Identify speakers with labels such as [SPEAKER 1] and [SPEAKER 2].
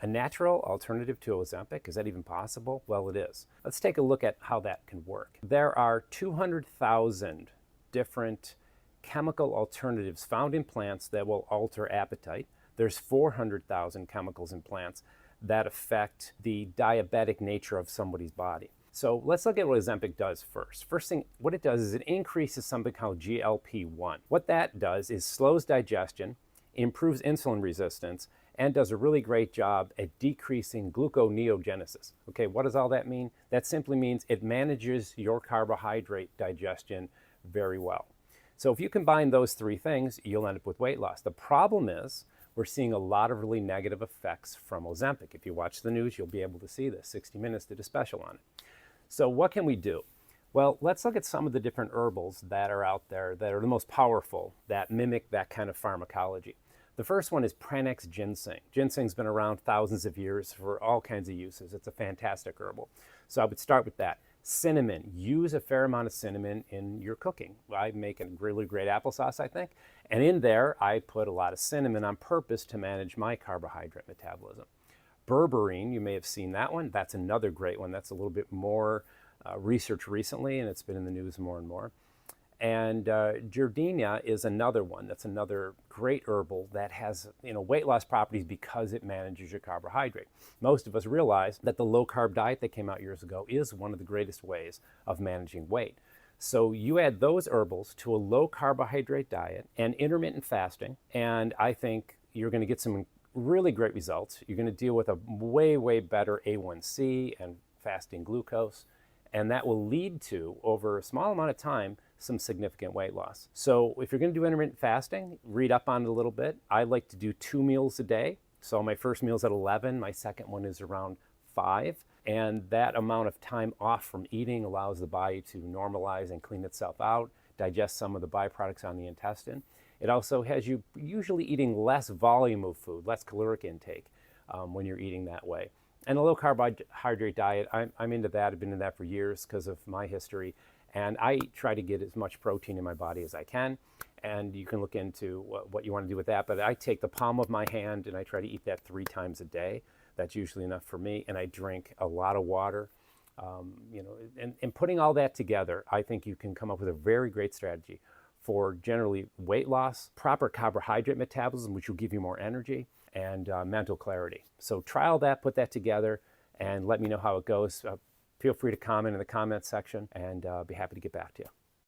[SPEAKER 1] A natural alternative to Ozempic, is that even possible? Well, it is. Let's take a look at how that can work. There are 200,000 different chemical alternatives found in plants that will alter appetite. There's 400,000 chemicals in plants that affect the diabetic nature of somebody's body. So let's look at what Ozempic does first. First thing, what it does is it increases something called GLP-1. What that does is slows digestion, improves insulin resistance, and does a really great job at decreasing gluconeogenesis. Okay, what does all that mean? That simply means it manages your carbohydrate digestion very well. So if you combine those three things, you'll end up with weight loss. The problem is we're seeing a lot of really negative effects from Ozempic. If you watch the news, you'll be able to see this. 60 Minutes did a special on it. So what can we do? Well, let's look at some of the different herbals that are out there that are the most powerful, that mimic that kind of pharmacology. The first one is Pranax ginseng. Ginseng's been around thousands of years for all kinds of uses. It's a fantastic herbal. So I would start with that. Cinnamon. Use a fair amount of cinnamon in your cooking. I make a really great applesauce, I think. And in there, I put a lot of cinnamon on purpose to manage my carbohydrate metabolism. Berberine, you may have seen that one. That's another great one. That's a little bit more research recently, and it's been in the news more and more. And Giardenia is another one. That's another great herbal that has weight loss properties because it manages your carbohydrate. Most of us realize that the low-carb diet that came out years ago is one of the greatest ways of managing weight. So you add those herbals to a low-carbohydrate diet and intermittent fasting, and I think you're going to get some really great results. You're going to deal with a way, way better A1C and fasting glucose, and that will lead to, over a small amount of time, some significant weight loss. So if you're going to do intermittent fasting, read up on it a little bit. I like to do 2 meals a day. So my first meal is at 11, my second one is around 5. And that amount of time off from eating allows the body to normalize and clean itself out, digest some of the byproducts on the intestine. It also has you usually eating less volume of food, less caloric intake when you're eating that way. And a low carbohydrate diet, I'm into that. I've been in that for years because of my history. And I try to get as much protein in my body as I can. And you can look into what you want to do with that. But I take the palm of my hand and I try to eat that 3 times a day. That's usually enough for me. And I drink a lot of water. And putting all that together, I think you can come up with a very great strategy for generally weight loss, proper carbohydrate metabolism, which will give you more energy, and mental clarity. So try all that, put that together, and let me know how it goes. Feel free to comment in the comments section, and I'll be happy to get back to you.